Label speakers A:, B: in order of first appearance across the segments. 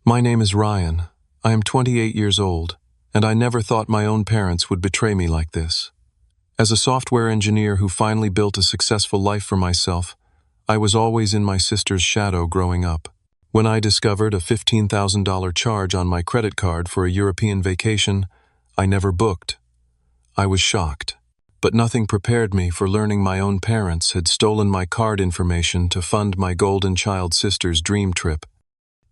A: My name is Ryan. I am 28 years old, and I never thought my own parents would betray me like this. As a software engineer who finally built a successful life for myself, I was always in my sister's shadow growing up. When I discovered a $15,000 charge on my credit card for a European vacation I never booked, I was shocked. But nothing prepared me for learning my own parents had stolen my card information to fund my golden child sister's dream trip.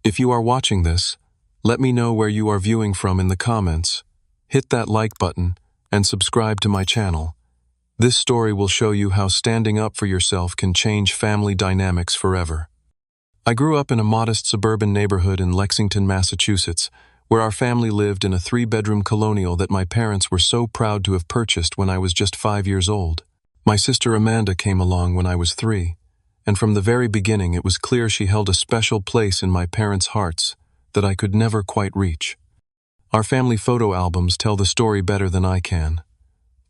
A: If you are watching this, let me know where you are viewing from in the comments. Hit that like button and subscribe to my channel. This story will show you how standing up for yourself can change family dynamics forever. I grew up in a modest suburban neighborhood in Lexington, Massachusetts, where our family lived in a 3-bedroom colonial that my parents were so proud to have purchased when I was just 5 years old. My sister Amanda came along when I was 3, and from the very beginning it was clear she held a special place in my parents' hearts that I could never quite reach. Our family photo albums tell the story better than I can.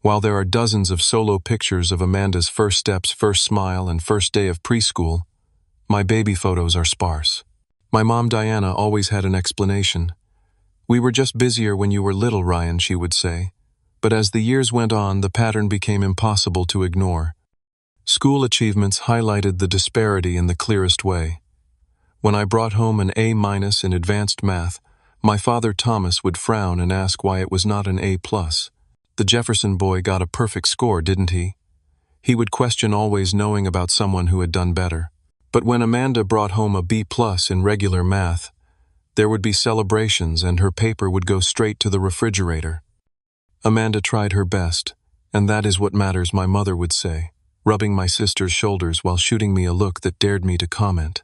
A: While there are dozens of solo pictures of Amanda's first steps, first smile, and first day of preschool, my baby photos are sparse. My mom Diana always had an explanation. "We were just busier when you were little, Ryan," she would say. But as the years went on, the pattern became impossible to ignore. School achievements highlighted the disparity in the clearest way. When I brought home an A- in advanced math, my father Thomas would frown and ask why it was not an A+. The Jefferson boy got a perfect score, didn't he? He would question always knowing about someone who had done better. But when Amanda brought home a B+ in regular math, there would be celebrations and her paper would go straight to the refrigerator. Amanda tried her best, and that is what matters, my mother would say, rubbing my sister's shoulders while shooting me a look that dared me to comment.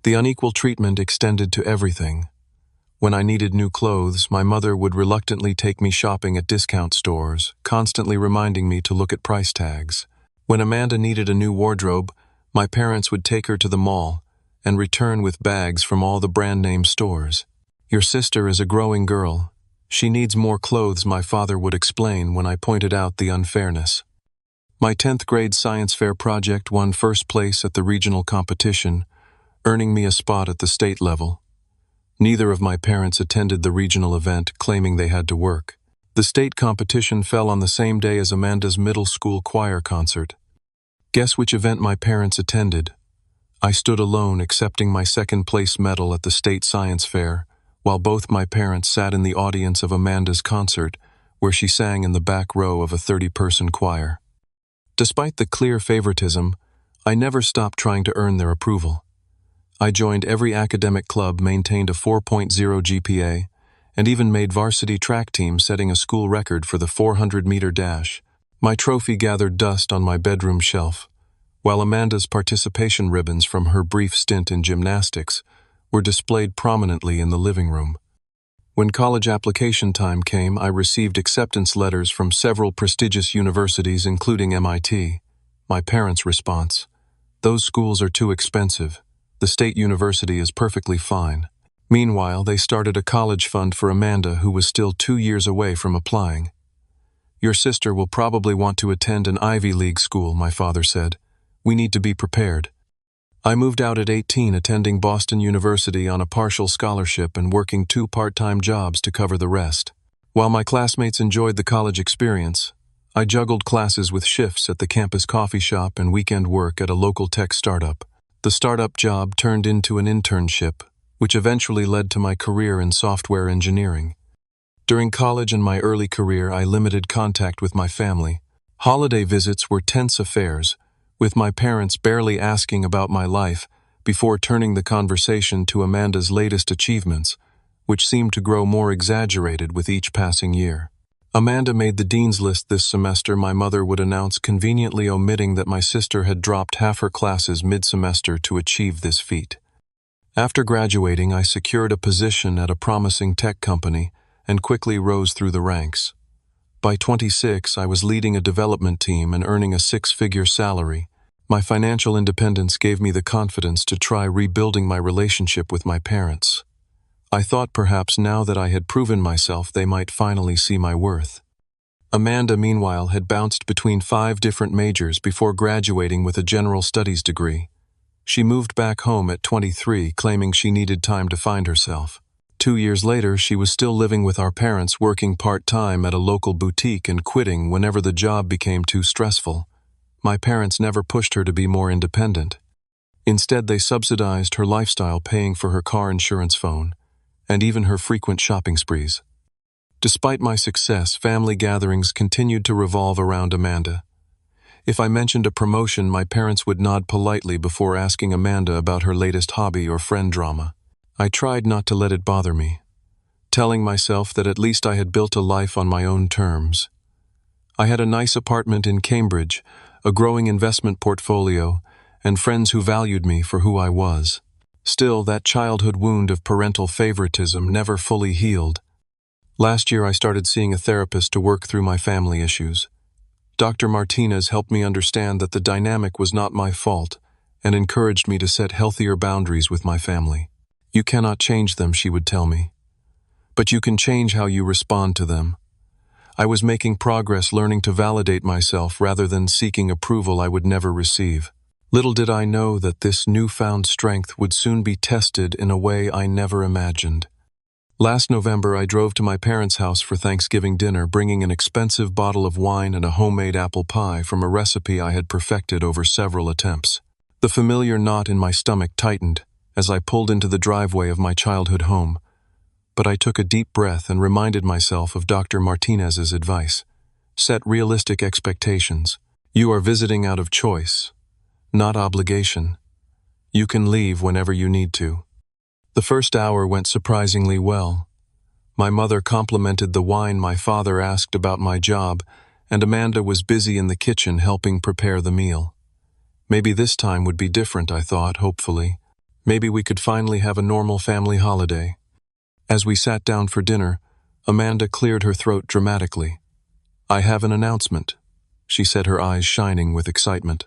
A: The unequal treatment extended to everything. When I needed new clothes, my mother would reluctantly take me shopping at discount stores, constantly reminding me to look at price tags. When Amanda needed a new wardrobe, my parents would take her to the mall and return with bags from all the brand-name stores. "Your sister is a growing girl. She needs more clothes," my father would explain when I pointed out the unfairness. My 10th grade science fair project won first place at the regional competition, earning me a spot at the state level. Neither of my parents attended the regional event, claiming they had to work. The state competition fell on the same day as Amanda's middle school choir concert. Guess which event my parents attended? I stood alone accepting my second-place medal at the state science fair, while both my parents sat in the audience of Amanda's concert, where she sang in the back row of a 30-person choir. Despite the clear favoritism, I never stopped trying to earn their approval. I joined every academic club, maintained a 4.0 GPA, and even made varsity track team, setting a school record for the 400-meter dash. My trophy gathered dust on my bedroom shelf, while Amanda's participation ribbons from her brief stint in gymnastics were displayed prominently in the living room. When college application time came, I received acceptance letters from several prestigious universities, including MIT. My parents' response: "Those schools are too expensive. The state university is perfectly fine." Meanwhile, they started a college fund for Amanda, who was still 2 years away from applying. "Your sister will probably want to attend an Ivy League school," my father said. "We need to be prepared." I moved out at 18, attending Boston University on a partial scholarship and working 2 part-time jobs to cover the rest. While my classmates enjoyed the college experience, I juggled classes with shifts at the campus coffee shop and weekend work at a local tech startup. The startup job turned into an internship, which eventually led to my career in software engineering. During college and my early career, I limited contact with my family. Holiday visits were tense affairs, with my parents barely asking about my life before turning the conversation to Amanda's latest achievements, which seemed to grow more exaggerated with each passing year. "Amanda made the dean's list this semester," my mother would announce, conveniently omitting that my sister had dropped half her classes mid-semester to achieve this feat. After graduating, I secured a position at a promising tech company and quickly rose through the ranks. By 26, I was leading a development team and earning a 6-figure salary. My financial independence gave me the confidence to try rebuilding my relationship with my parents. I thought perhaps now that I had proven myself, they might finally see my worth. Amanda, meanwhile, had bounced between 5 different majors before graduating with a general studies degree. She moved back home at 23, claiming she needed time to find herself. 2 years later, she was still living with our parents, working part-time at a local boutique and quitting whenever the job became too stressful. My parents never pushed her to be more independent. Instead, they subsidized her lifestyle, paying for her car insurance, phone, and even her frequent shopping sprees. Despite my success, family gatherings continued to revolve around Amanda. If I mentioned a promotion, my parents would nod politely before asking Amanda about her latest hobby or friend drama. I tried not to let it bother me, telling myself that at least I had built a life on my own terms. I had a nice apartment in Cambridge, a growing investment portfolio, and friends who valued me for who I was. Still, that childhood wound of parental favoritism never fully healed. Last year, I started seeing a therapist to work through my family issues. Dr. Martinez helped me understand that the dynamic was not my fault and encouraged me to set healthier boundaries with my family. You cannot change them, she would tell me, but you can change how you respond to them. I was making progress, learning to validate myself rather than seeking approval I would never receive. Little did I know that this newfound strength would soon be tested in a way I never imagined. Last November, I drove to my parents' house for Thanksgiving dinner, bringing an expensive bottle of wine and a homemade apple pie from a recipe I had perfected over several attempts. The familiar knot in my stomach tightened as I pulled into the driveway of my childhood home, but I took a deep breath and reminded myself of Dr. Martinez's advice. Set realistic expectations. You are visiting out of choice, not obligation. You can leave whenever you need to. The first hour went surprisingly well. My mother complimented the wine, my father asked about my job, and Amanda was busy in the kitchen helping prepare the meal. Maybe this time would be different, I thought, hopefully. Maybe we could finally have a normal family holiday. As we sat down for dinner, Amanda cleared her throat dramatically. I have an announcement, she said, her eyes shining with excitement.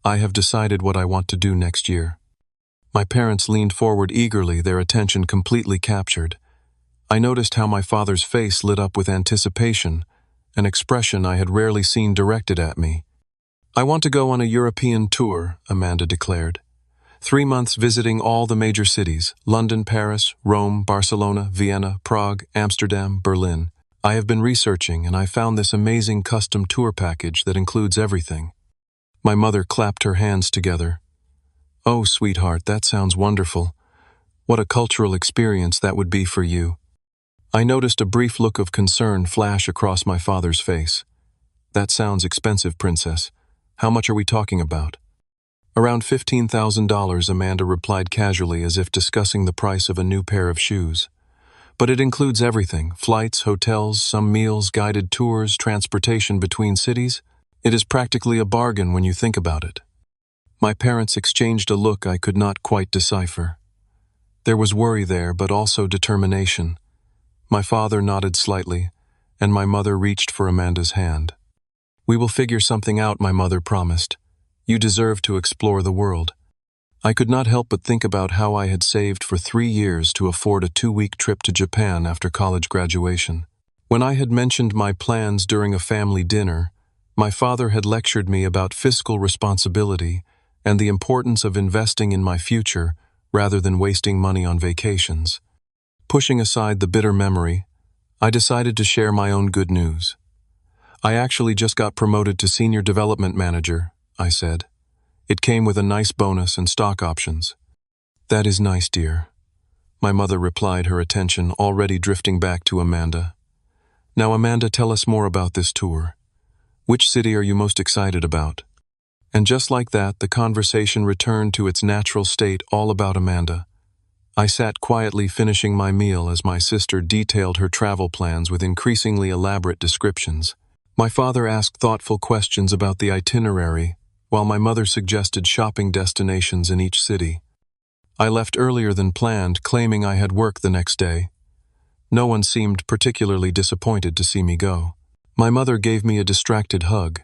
A: I have decided what I want to do next year. My parents leaned forward eagerly, their attention completely captured. I noticed how my father's face lit up with anticipation, an expression I had rarely seen directed at me. I want to go on a European tour, Amanda declared. 3 months visiting all the major cities: London, Paris, Rome, Barcelona, Vienna, Prague, Amsterdam, Berlin. I have been researching and I found this amazing custom tour package that includes everything. My mother clapped her hands together. Oh, sweetheart, that sounds wonderful. What a cultural experience that would be for you. I noticed a brief look of concern flash across my father's face. That sounds expensive, princess. How much are we talking about? Around $15,000, Amanda replied casually, as if discussing the price of a new pair of shoes. But it includes everything: flights, hotels, some meals, guided tours, transportation between cities. It is practically a bargain when you think about it. My parents exchanged a look I could not quite decipher. There was worry there, but also determination. My father nodded slightly, and my mother reached for Amanda's hand. We will figure something out, my mother promised. You deserve to explore the world. I could not help but think about how I had saved for 3 years to afford a 2-week trip to Japan after college graduation. When I had mentioned my plans during a family dinner, my father had lectured me about fiscal responsibility and the importance of investing in my future rather than wasting money on vacations. Pushing aside the bitter memory, I decided to share my own good news. I actually just got promoted to Senior Development Manager, I said. It came with a nice bonus and stock options. That is nice, dear, my mother replied, her attention already drifting back to Amanda. Now, Amanda, tell us more about this tour. Which city are you most excited about? And just like that, the conversation returned to its natural state, all about Amanda. I sat quietly finishing my meal as my sister detailed her travel plans with increasingly elaborate descriptions. My father asked thoughtful questions about the itinerary, while my mother suggested shopping destinations in each city. I left earlier than planned, claiming I had work the next day. No one seemed particularly disappointed to see me go. My mother gave me a distracted hug,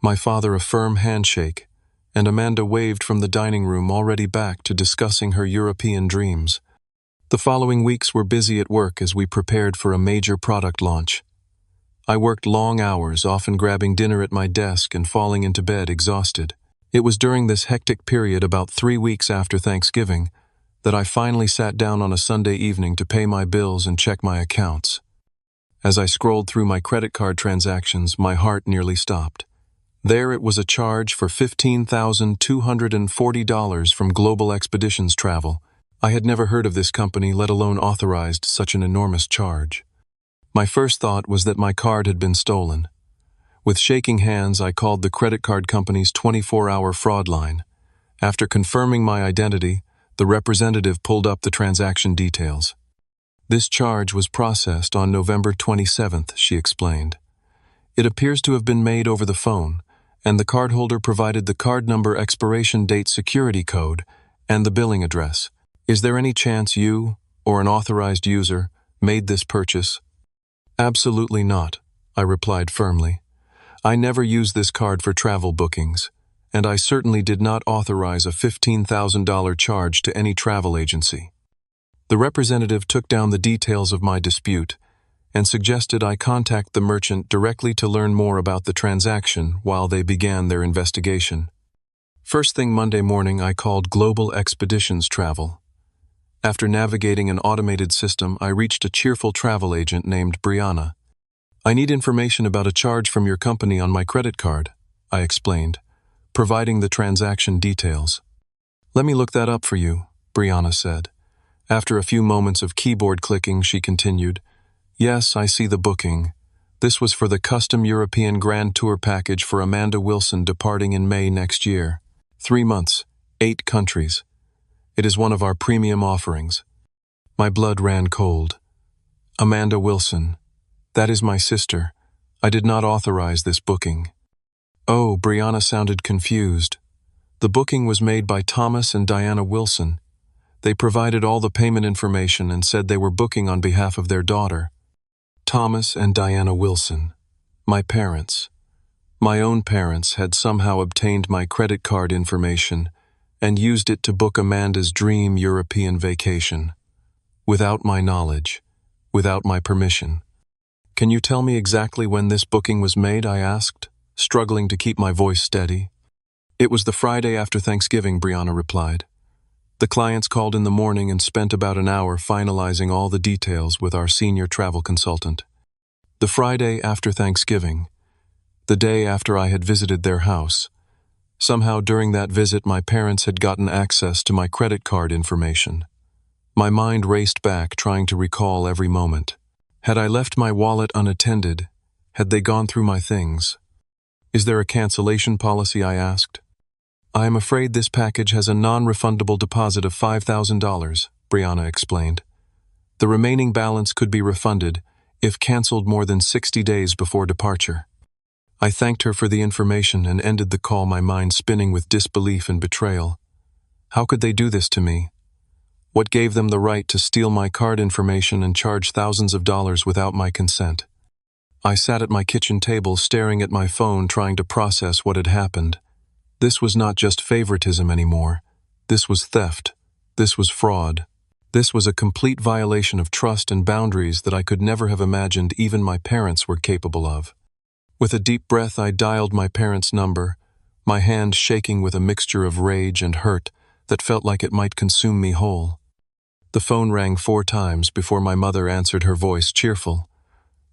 A: my father a firm handshake, and Amanda waved from the dining room, already back to discussing her European dreams. The following weeks were busy at work as we prepared for a major product launch. I worked long hours, often grabbing dinner at my desk and falling into bed exhausted. It was during this hectic period about 3 weeks after Thanksgiving that I finally sat down on a Sunday evening to pay my bills and check my accounts. As I scrolled through my credit card transactions, my heart nearly stopped. There it was, a charge for $15,240 from Global Expeditions Travel. I had never heard of this company, let alone authorized such an enormous charge. My first thought was that my card had been stolen. With shaking hands, I called the credit card company's 24-hour fraud line. After confirming my identity, the representative pulled up the transaction details. This charge was processed on November 27th, she explained. It appears to have been made over the phone, and the cardholder provided the card number, expiration date, security code, and the billing address. Is there any chance you, or an authorized user, made this purchase? Absolutely not, I replied firmly. I never use this card for travel bookings, and I certainly did not authorize a $15,000 charge to any travel agency. The representative took down the details of my dispute and suggested I contact the merchant directly to learn more about the transaction while they began their investigation. First thing Monday morning, I called Global Expeditions Travel. After navigating an automated system, I reached a cheerful travel agent named Brianna. I need information about a charge from your company on my credit card, I explained, providing the transaction details. Let me look that up for you, Brianna said. After a few moments of keyboard clicking, she continued, Yes, I see the booking. This was for the custom European Grand Tour package for Amanda Wilson departing in May next year. 3 months, 8 countries. It is one of our premium offerings. My blood ran cold. Amanda Wilson. That is my sister. I did not authorize this booking. Oh, Brianna sounded confused. The booking was made by Thomas and Diana Wilson. They provided all the payment information and said they were booking on behalf of their daughter. Thomas and Diana Wilson. My parents. My own parents had somehow obtained my credit card information and used it to book Amanda's dream European vacation. Without my knowledge, without my permission. Can you tell me exactly when this booking was made? I asked, struggling to keep my voice steady. It was the Friday after Thanksgiving, Brianna replied. The clients called in the morning and spent about an hour finalizing all the details with our senior travel consultant. The Friday after Thanksgiving, the day after I had visited their house. Somehow during that visit, my parents had gotten access to my credit card information. My mind raced back, trying to recall every moment. Had I left my wallet unattended? Had they gone through my things? Is there a cancellation policy? I asked. I am afraid this package has a non-refundable deposit of $5,000, Brianna explained. The remaining balance could be refunded if canceled more than 60 days before departure. I thanked her for the information and ended the call, my mind spinning with disbelief and betrayal. How could they do this to me? What gave them the right to steal my card information and charge thousands of dollars without my consent? I sat at my kitchen table staring at my phone, trying to process what had happened. This was not just favoritism anymore. This was theft. This was fraud. This was a complete violation of trust and boundaries that I could never have imagined even my parents were capable of. With a deep breath, I dialed my parents' number, my hand shaking with a mixture of rage and hurt that felt like it might consume me whole. The phone rang 4 times before my mother answered, her voice cheerful.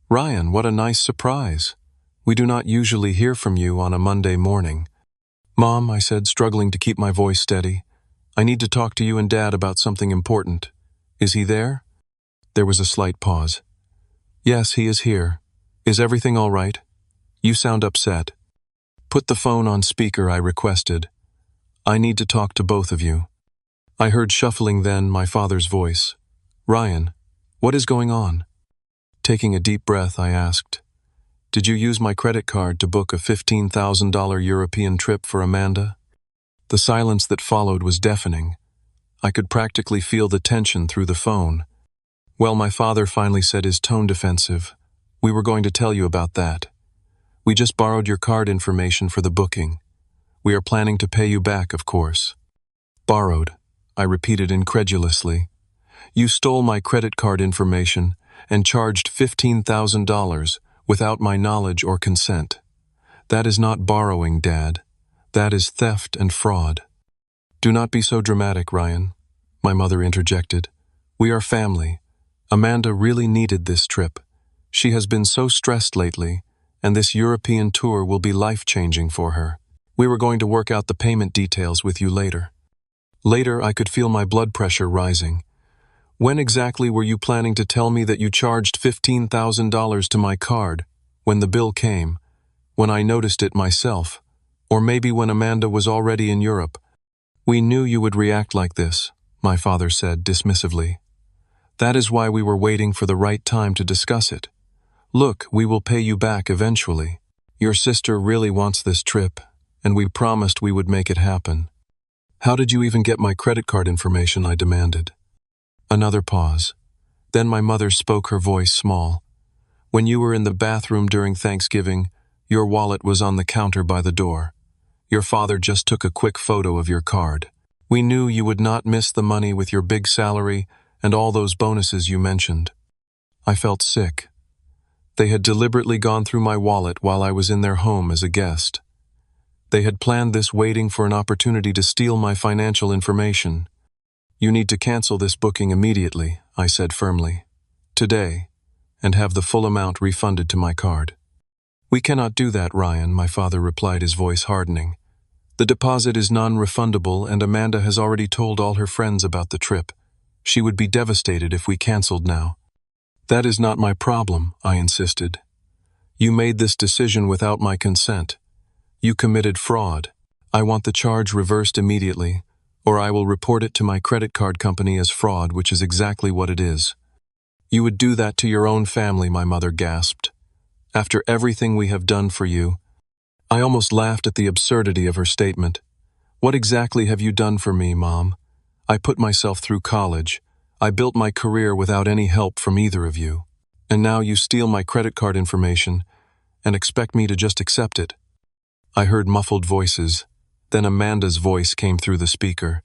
A: Ryan, what a nice surprise. We do not usually hear from you on a Monday morning. Mom, I said, struggling to keep my voice steady. I need to talk to you and Dad about something important. Is he there? There was a slight pause. Yes, he is here. Is everything all right? You sound upset. Put the phone on speaker, I requested. I need to talk to both of you. I heard shuffling then, my father's voice. Ryan, what is going on? Taking a deep breath, I asked, Did you use my credit card to book a $15,000 European trip for Amanda? The silence that followed was deafening. I could practically feel the tension through the phone. Well, my father finally said, his tone defensive. We were going to tell you about that. We just borrowed your card information for the booking. We are planning to pay you back, of course. Borrowed, I repeated incredulously. You stole my credit card information and charged $15,000 without my knowledge or consent. That is not borrowing, Dad. That is theft and fraud. Do not be so dramatic, Ryan, my mother interjected. We are family. Amanda really needed this trip. She has been so stressed lately, and this European tour will be life-changing for her. We were going to work out the payment details with you later. Later, I could feel my blood pressure rising. When exactly were you planning to tell me that you charged $15,000 to my card? When the bill came? When I noticed it myself? Or maybe when Amanda was already in Europe? We knew you would react like this, my father said dismissively. That is why we were waiting for the right time to discuss it. Look, we will pay you back eventually. Your sister really wants this trip, and we promised we would make it happen. How did you even get my credit card information? I demanded. Another pause. Then my mother spoke, her voice small. When you were in the bathroom during Thanksgiving, your wallet was on the counter by the door. Your father just took a quick photo of your card. We knew you would not miss the money with your big salary and all those bonuses you mentioned. I felt sick. They had deliberately gone through my wallet while I was in their home as a guest. They had planned this waiting for an opportunity to steal my financial information. You need to cancel this booking immediately, I said firmly. Today, and have the full amount refunded to my card. We cannot do that, Ryan, my father replied, his voice hardening. The deposit is non-refundable, and Amanda has already told all her friends about the trip. She would be devastated if we canceled now. That is not my problem, I insisted. You made this decision without my consent. You committed fraud. I want the charge reversed immediately, or I will report it to my credit card company as fraud, which is exactly what it is. You would do that to your own family, my mother gasped. After everything we have done for you. I almost laughed at the absurdity of her statement. What exactly have you done for me, Mom? I put myself through college. I built my career without any help from either of you. And now you steal my credit card information and expect me to just accept it. I heard muffled voices. Then Amanda's voice came through the speaker.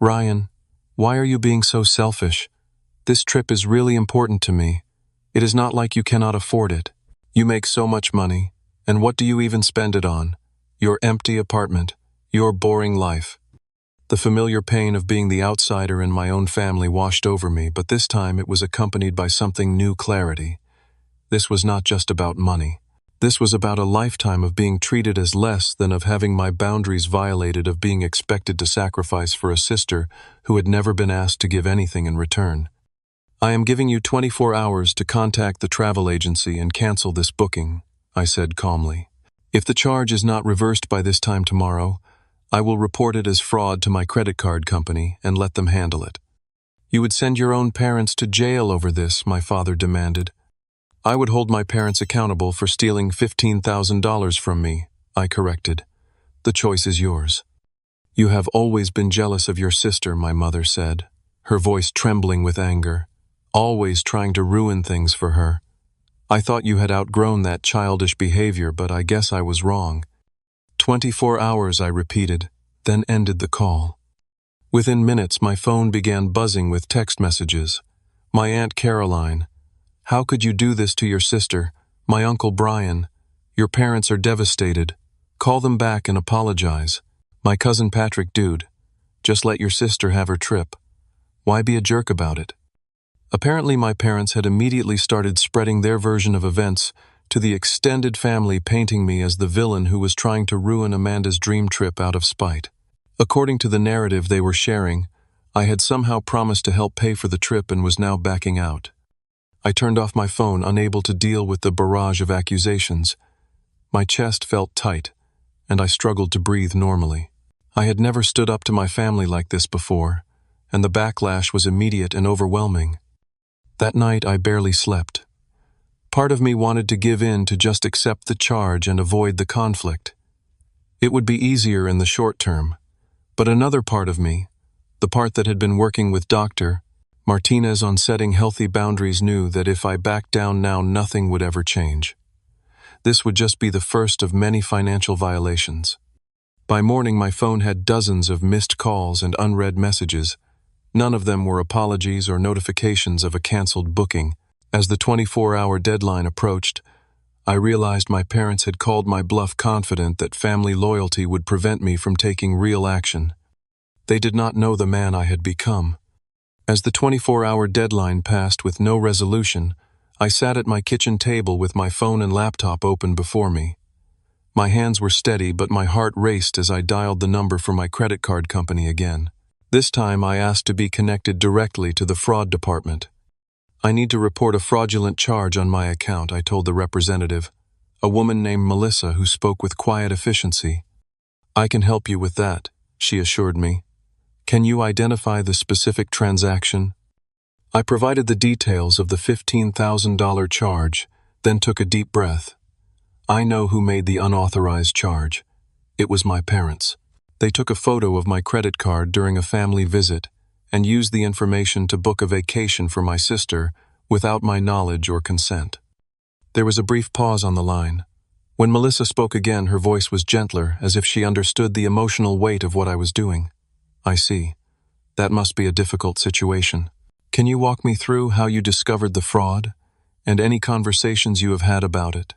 A: Ryan, why are you being so selfish? This trip is really important to me. It is not like you cannot afford it. You make so much money, and what do you even spend it on? Your empty apartment, your boring life. The familiar pain of being the outsider in my own family washed over me, but this time it was accompanied by something new: clarity. This was not just about money. This was about a lifetime of being treated as less than, of having my boundaries violated, of being expected to sacrifice for a sister who had never been asked to give anything in return. I am giving you 24 hours to contact the travel agency and cancel this booking, I said calmly. If the charge is not reversed by this time tomorrow, I will report it as fraud to my credit card company and let them handle it. You would send your own parents to jail over this, my father demanded. I would hold my parents accountable for stealing $15,000 from me, I corrected. The choice is yours. You have always been jealous of your sister, my mother said, her voice trembling with anger, always trying to ruin things for her. I thought you had outgrown that childish behavior, but I guess I was wrong. 24 hours, I repeated, then ended the call. Within minutes, my phone began buzzing with text messages. My Aunt Caroline. How could you do this to your sister? My Uncle Brian. Your parents are devastated. Call them back and apologize. My cousin Patrick. Dude, just let your sister have her trip. Why be a jerk about it? Apparently my parents had immediately started spreading their version of events to the extended family, painting me as the villain who was trying to ruin Amanda's dream trip out of spite. According to the narrative they were sharing, I had somehow promised to help pay for the trip and was now backing out. I turned off my phone, unable to deal with the barrage of accusations. My chest felt tight, and I struggled to breathe normally. I had never stood up to my family like this before, and the backlash was immediate and overwhelming. That night I barely slept. Part of me wanted to give in, to just accept the charge and avoid the conflict. It would be easier in the short term, but another part of me, the part that had been working with Dr. Martinez on setting healthy boundaries, knew that if I backed down now, nothing would ever change. This would just be the first of many financial violations. By morning, my phone had dozens of missed calls and unread messages. None of them were apologies or notifications of a canceled booking. As the 24-hour deadline approached, I realized my parents had called my bluff, confident that family loyalty would prevent me from taking real action. They did not know the man I had become. As the 24-hour deadline passed with no resolution, I sat at my kitchen table with my phone and laptop open before me. My hands were steady, but my heart raced as I dialed the number for my credit card company again. This time I asked to be connected directly to the fraud department. "I need to report a fraudulent charge on my account," I told the representative, a woman named Melissa who spoke with quiet efficiency. "I can help you with that," she assured me. "Can you identify the specific transaction?" I provided the details of the $15,000 charge, then took a deep breath. I know who made the unauthorized charge. It was my parents. They took a photo of my credit card during a family visit and used the information to book a vacation for my sister without my knowledge or consent. There was a brief pause on the line. When Melissa spoke again, her voice was gentler, as if she understood the emotional weight of what I was doing. "I see. That must be a difficult situation. Can you walk me through how you discovered the fraud and any conversations you have had about it?"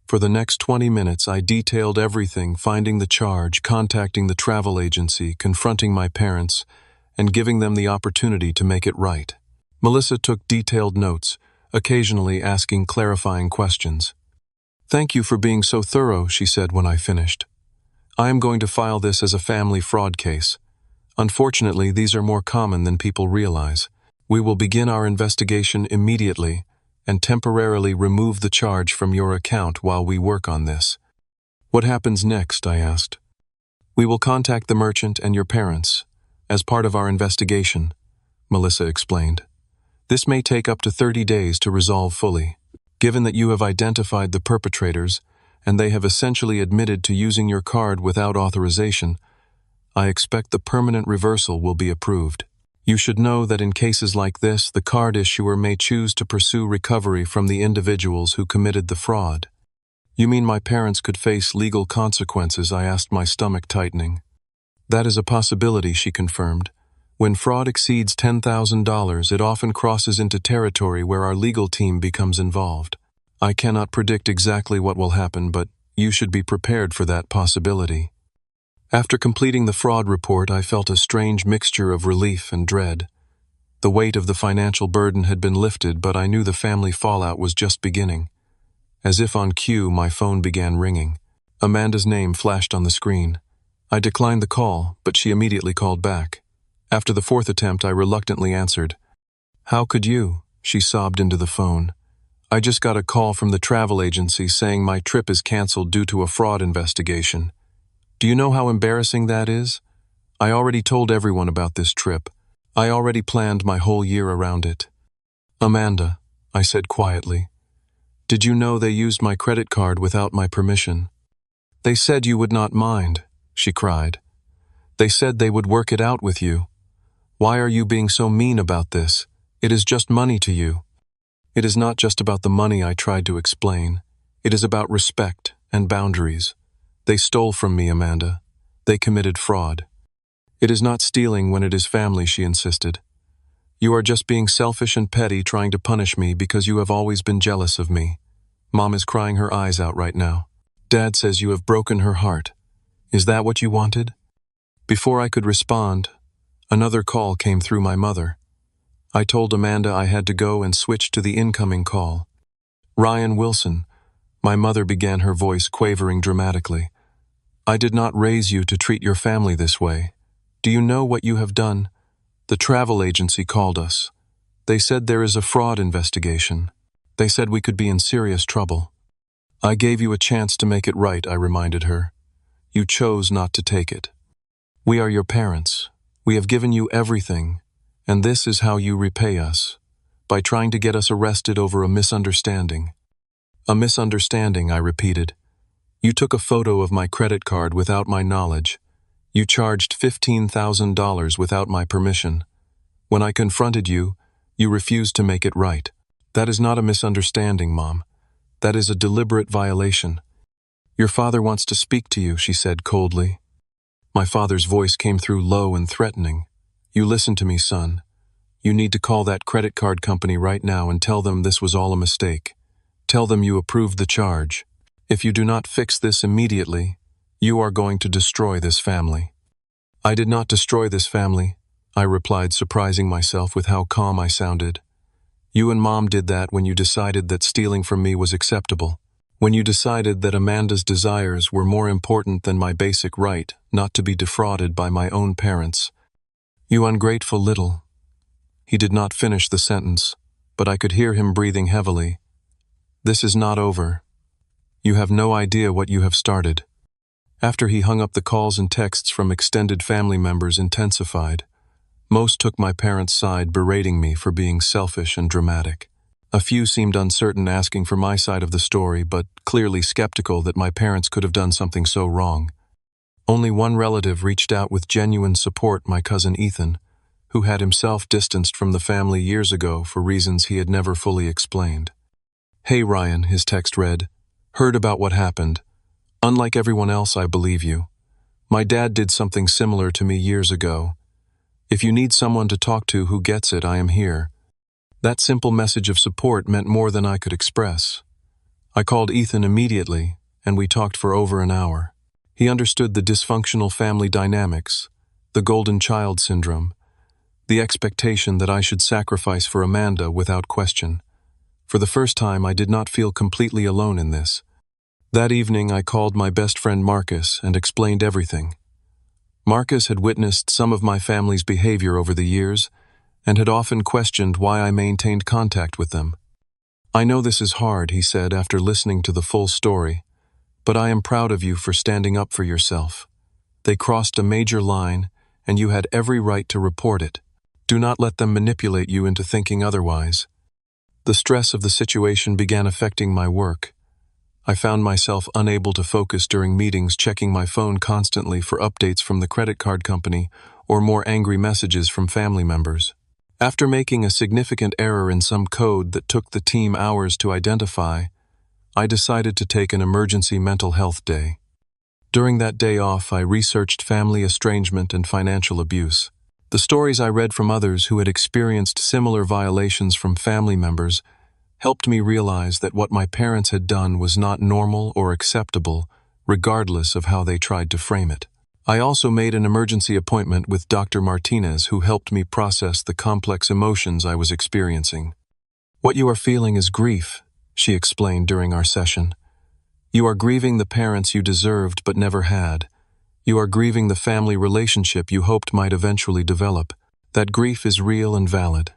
A: For the next 20 minutes, I detailed everything: finding the charge, contacting the travel agency, confronting my parents, and giving them the opportunity to make it right. Melissa took detailed notes, occasionally asking clarifying questions. "Thank you for being so thorough," she said when I finished. "I am going to file this as a family fraud case. Unfortunately, these are more common than people realize. We will begin our investigation immediately and temporarily remove the charge from your account while we work on this." "What happens next?" I asked. "We will contact the merchant and your parents as part of our investigation," Melissa explained. "This may take up to 30 days to resolve fully. Given that you have identified the perpetrators and they have essentially admitted to using your card without authorization, I expect the permanent reversal will be approved. You should know that in cases like this, the card issuer may choose to pursue recovery from the individuals who committed the fraud." "You mean my parents could face legal consequences?" I asked, my stomach tightening. "That is a possibility," she confirmed. "When fraud exceeds $10,000, it often crosses into territory where our legal team becomes involved. I cannot predict exactly what will happen, but you should be prepared for that possibility." After completing the fraud report, I felt a strange mixture of relief and dread. The weight of the financial burden had been lifted, but I knew the family fallout was just beginning. As if on cue, my phone began ringing. Amanda's name flashed on the screen. I declined the call, but she immediately called back. After the fourth attempt, I reluctantly answered. "How could you?" she sobbed into the phone. "I just got a call from the travel agency saying my trip is canceled due to a fraud investigation. Do you know how embarrassing that is? I already told everyone about this trip. I already planned my whole year around it." "Amanda," I said quietly, "did you know they used my credit card without my permission?" "They said you would not mind," she cried. "They said they would work it out with you. Why are you being so mean about this? It is just money to you." "It is not just about the money," I tried to explain. "It is about respect and boundaries. They stole from me, Amanda. They committed fraud." "It is not stealing when it is family," she insisted. "You are just being selfish and petty, trying to punish me because you have always been jealous of me. Mom is crying her eyes out right now. Dad says you have broken her heart. Is that what you wanted?" Before I could respond, another call came through my mother. I told Amanda I had to go and switch to the incoming call. "Ryan Wilson," my mother began, her voice quavering dramatically. "I did not raise you to treat your family this way. Do you know what you have done? The travel agency called us. They said there is a fraud investigation. They said we could be in serious trouble. I gave you a chance to make it right," I reminded her. "You chose not to take it. We are your parents. We have given you everything, and this is how you repay us, by trying to get us arrested over a misunderstanding." "A misunderstanding," I repeated. "You took a photo of my credit card without my knowledge. You charged $15,000 without my permission. When I confronted you, you refused to make it right. That is not a misunderstanding, Mom. That is a deliberate violation." "Your father wants to speak to you," she said coldly. My father's voice came through low and threatening. "You listen to me, son. You need to call that credit card company right now and tell them this was all a mistake. Tell them you approved the charge. If you do not fix this immediately, you are going to destroy this family." "I did not destroy this family," I replied, surprising myself with how calm I sounded. "You and Mom did that when you decided that stealing from me was acceptable. When you decided that Amanda's desires were more important than my basic right not to be defrauded by my own parents. You ungrateful little—" He did not finish the sentence, but I could hear him breathing heavily. "This is not over. You have no idea what you have started." After he hung up, the calls and texts from extended family members intensified. Most took my parents' side, berating me for being selfish and dramatic. A few seemed uncertain, asking for my side of the story, but clearly skeptical that my parents could have done something so wrong. Only one relative reached out with genuine support, my cousin Ethan, who had himself distanced from the family years ago for reasons he had never fully explained. "Hey Ryan," his text read, "heard about what happened. Unlike everyone else, I believe you. My dad did something similar to me years ago. If you need someone to talk to who gets it, I am here." That simple message of support meant more than I could express. I called Ethan immediately, and we talked for over an hour. He understood the dysfunctional family dynamics, the golden child syndrome, the expectation that I should sacrifice for Amanda without question. For the first time, I did not feel completely alone in this. That evening, I called my best friend Marcus and explained everything. Marcus had witnessed some of my family's behavior over the years and had often questioned why I maintained contact with them. "I know this is hard," he said after listening to the full story, "but I am proud of you for standing up for yourself. They crossed a major line, and you had every right to report it. Do not let them manipulate you into thinking otherwise." The stress of the situation began affecting my work. I found myself unable to focus during meetings, checking my phone constantly for updates from the credit card company or more angry messages from family members. After making a significant error in some code that took the team hours to identify, I decided to take an emergency mental health day. During that day off, I researched family estrangement and financial abuse. The stories I read from others who had experienced similar violations from family members helped me realize that what my parents had done was not normal or acceptable, regardless of how they tried to frame it. I also made an emergency appointment with Dr. Martinez, who helped me process the complex emotions I was experiencing. "What you are feeling is grief," she explained during our session. "You are grieving the parents you deserved but never had. You are grieving the family relationship you hoped might eventually develop. That grief is real and valid."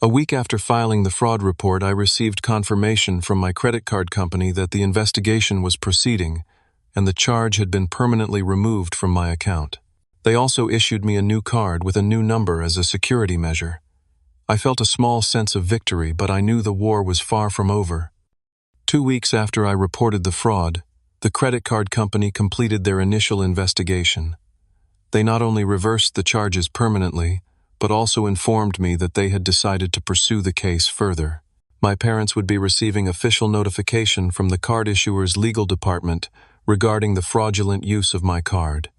A: A week after filing the fraud report, I received confirmation from my credit card company that the investigation was proceeding and the charge had been permanently removed from my account. They also issued me a new card with a new number as a security measure. I felt a small sense of victory, but I knew the war was far from over. 2 weeks after I reported the fraud, the credit card company completed their initial investigation. They not only reversed the charges permanently, but also informed me that they had decided to pursue the case further. My parents would be receiving official notification from the card issuer's legal department regarding the fraudulent use of my card.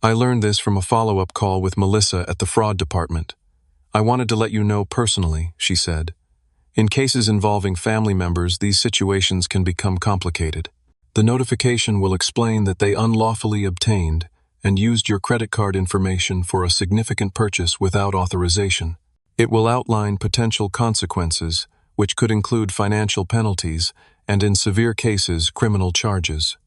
A: I learned this from a follow-up call with Melissa at the fraud department. "I wanted to let you know personally," she said. "In cases involving family members, these situations can become complicated. The notification will explain that they unlawfully obtained and used your credit card information for a significant purchase without authorization. It will outline potential consequences, which could include financial penalties and, in severe cases, criminal charges."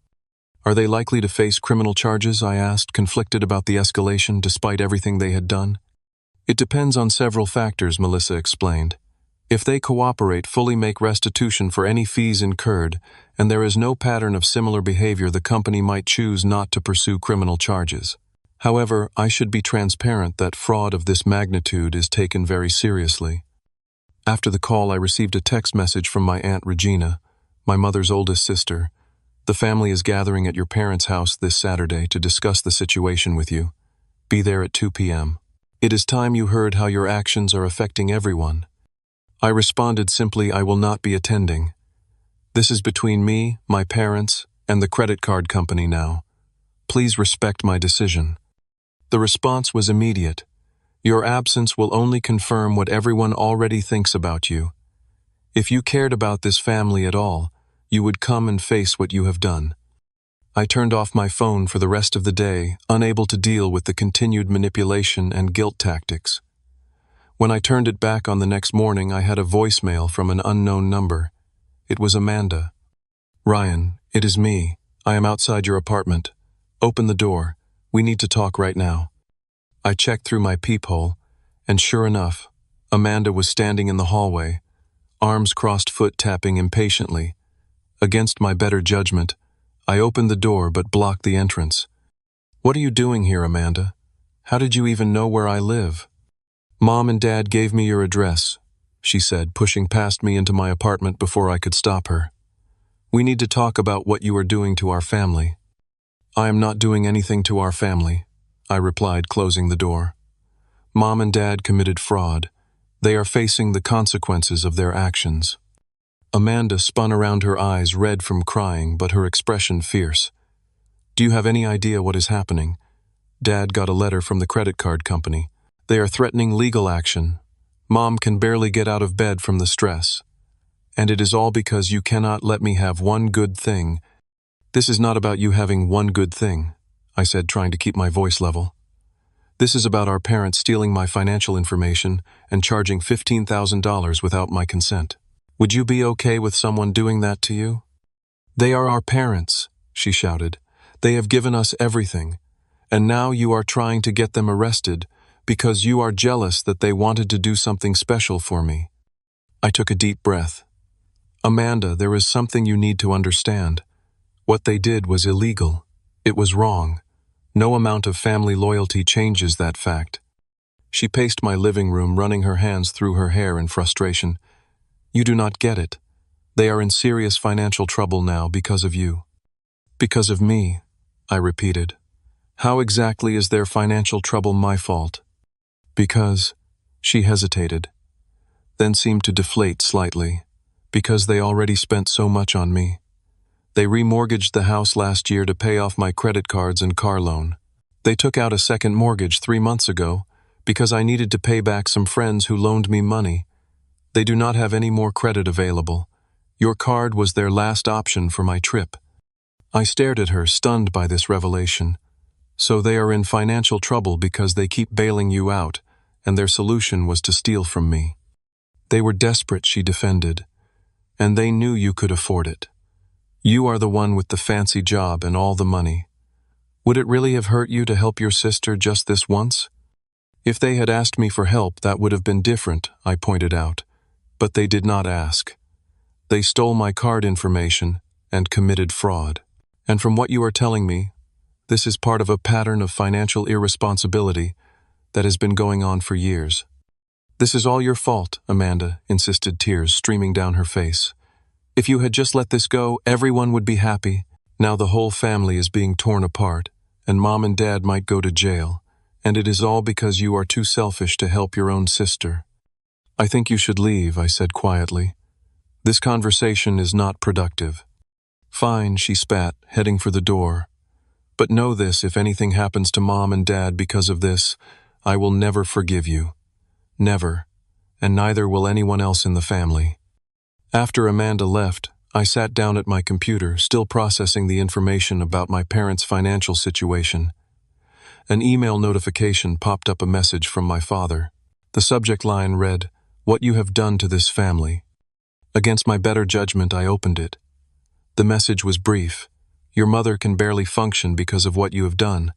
A: "Are they likely to face criminal charges?" I asked, conflicted about the escalation despite everything they had done. "It depends on several factors," Melissa explained. "If they cooperate, fully make restitution for any fees incurred, and there is no pattern of similar behavior, the company might choose not to pursue criminal charges. However, I should be transparent that fraud of this magnitude is taken very seriously." After the call, I received a text message from my Aunt Regina, my mother's oldest sister. "The family is gathering at your parents' house this Saturday to discuss the situation with you. Be there at 2 p.m. It is time you heard how your actions are affecting everyone." I responded simply, "I will not be attending. This is between me, my parents, and the credit card company now. Please respect my decision." The response was immediate. "Your absence will only confirm what everyone already thinks about you. If you cared about this family at all, you would come and face what you have done. I turned off my phone for the rest of the day, unable to deal with the continued manipulation and guilt tactics. When I turned it back on the next morning, I had a voicemail from an unknown number. It was Amanda. "Ryan, it is me. I am outside your apartment. Open the door. We need to talk right now." I checked through my peephole, and sure enough, Amanda was standing in the hallway, arms crossed, foot tapping impatiently. Against my better judgment, I opened the door but blocked the entrance. "What are you doing here, Amanda? How did you even know where I live?" "Mom and Dad gave me your address," she said, pushing past me into my apartment before I could stop her. "We need to talk about what you are doing to our family." "I am not doing anything to our family," I replied, closing the door. "Mom and Dad committed fraud. They are facing the consequences of their actions." Amanda spun around, her eyes red from crying, but her expression fierce. "Do you have any idea what is happening? Dad got a letter from the credit card company. They are threatening legal action. Mom can barely get out of bed from the stress. And it is all because you cannot let me have one good thing." "This is not about you having one good thing," I said, trying to keep my voice level. "This is about our parents stealing my financial information and charging $15,000 without my consent. Would you be okay with someone doing that to you?" "They are our parents," she shouted. "They have given us everything. And now you are trying to get them arrested because you are jealous that they wanted to do something special for me." I took a deep breath. "Amanda, there is something you need to understand. What they did was illegal. It was wrong. No amount of family loyalty changes that fact." She paced my living room, running her hands through her hair in frustration. "You do not get it. They are in serious financial trouble now because of you." "Because of me," I repeated. "How exactly is their financial trouble my fault?" "Because," she hesitated, then seemed to deflate slightly, "because they already spent so much on me. They remortgaged the house last year to pay off my credit cards and car loan. They took out a second mortgage 3 months ago because I needed to pay back some friends who loaned me money. They do not have any more credit available. Your card was their last option for my trip." I stared at her, stunned by this revelation. "So they are in financial trouble because they keep bailing you out, and their solution was to steal from me." "They were desperate," she defended, "and they knew you could afford it. You are the one with the fancy job and all the money. Would it really have hurt you to help your sister just this once?" "If they had asked me for help, that would have been different," I pointed out. "But they did not ask. They stole my card information and committed fraud. And from what you are telling me, this is part of a pattern of financial irresponsibility that has been going on for years." "This is all your fault," Amanda insisted, tears streaming down her face. "If you had just let this go, everyone would be happy. Now the whole family is being torn apart, and Mom and Dad might go to jail, and it is all because you are too selfish to help your own sister." "I think you should leave," I said quietly. "This conversation is not productive." "Fine," she spat, heading for the door. "But know this, if anything happens to Mom and Dad because of this, I will never forgive you. Never. And neither will anyone else in the family." After Amanda left, I sat down at my computer, still processing the information about my parents' financial situation. An email notification popped up, a message from my father. The subject line read, "What you have done to this family." Against my better judgment, I opened it. The message was brief. "Your mother can barely function because of what you have done.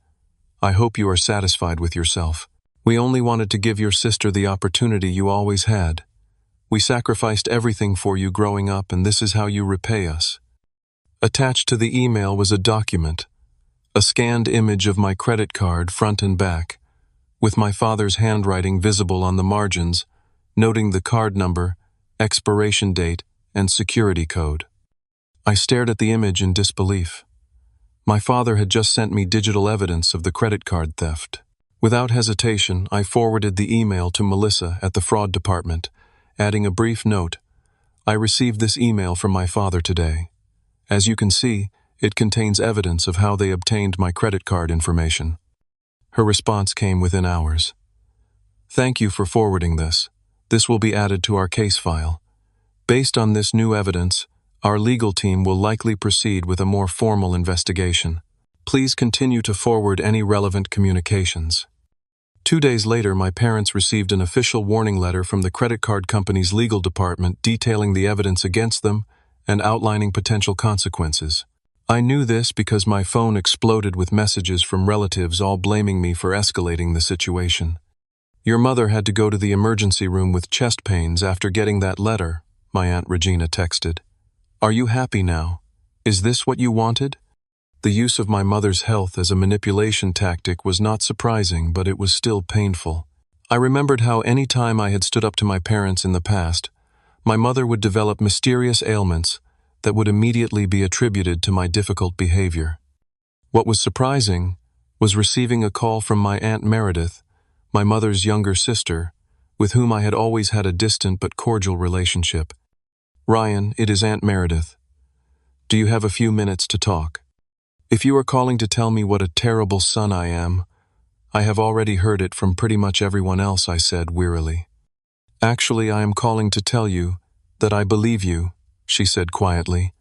A: I hope you are satisfied with yourself. We only wanted to give your sister the opportunity you always had. We sacrificed everything for you growing up, and this is how you repay us." Attached to the email was a document, a scanned image of my credit card front and back, with my father's handwriting visible on the margins, noting the card number, expiration date, and security code. I stared at the image in disbelief. My father had just sent me digital evidence of the credit card theft. Without hesitation, I forwarded the email to Melissa at the fraud department, adding a brief note. "I received this email from my father today. As you can see, it contains evidence of how they obtained my credit card information." Her response came within hours. "Thank you for forwarding this. This will be added to our case file. Based on this new evidence, our legal team will likely proceed with a more formal investigation. Please continue to forward any relevant communications. 2 days later, my parents received an official warning letter from the credit card company's legal department detailing the evidence against them and outlining potential consequences. I knew this because my phone exploded with messages from relatives all blaming me for escalating the situation. "Your mother had to go to the emergency room with chest pains after getting that letter," my Aunt Regina texted. "Are you happy now? Is this what you wanted?" The use of my mother's health as a manipulation tactic was not surprising, but it was still painful. I remembered how any time I had stood up to my parents in the past, my mother would develop mysterious ailments that would immediately be attributed to my difficult behavior. What was surprising was receiving a call from my Aunt Meredith, my mother's younger sister, with whom I had always had a distant but cordial relationship. "Ryan, it is Aunt Meredith. Do you have a few minutes to talk? If you are calling to tell me what a terrible son I am, I have already heard it from pretty much everyone else," I said wearily. "Actually, I am calling to tell you that I believe you," she said quietly,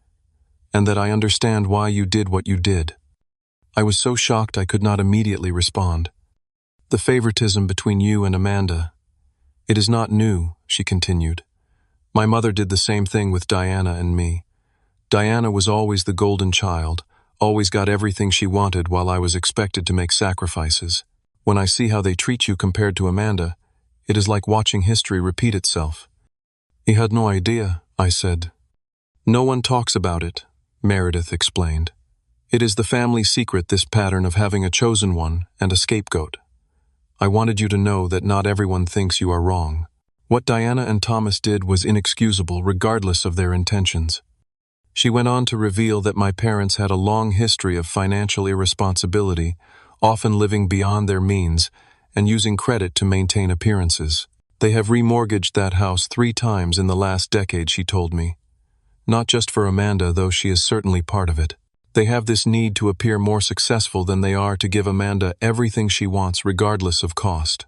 A: "and that I understand why you did what you did." I was so shocked I could not immediately respond. "The favoritism between you and Amanda. It is not new," she continued. "My mother did the same thing with Diana and me. Diana was always the golden child, always got everything she wanted while I was expected to make sacrifices. When I see how they treat you compared to Amanda, it is like watching history repeat itself." "He had no idea," I said. "No one talks about it," Meredith explained. "It is the family secret, this pattern of having a chosen one and a scapegoat. I wanted you to know that not everyone thinks you are wrong. What Diana and Thomas did was inexcusable regardless of their intentions." She went on to reveal that my parents had a long history of financial irresponsibility, often living beyond their means and using credit to maintain appearances. "They have remortgaged that house 3 times in the last decade," she told me. "Not just for Amanda, though she is certainly part of it. They have this need to appear more successful than they are to give Amanda everything she wants regardless of cost."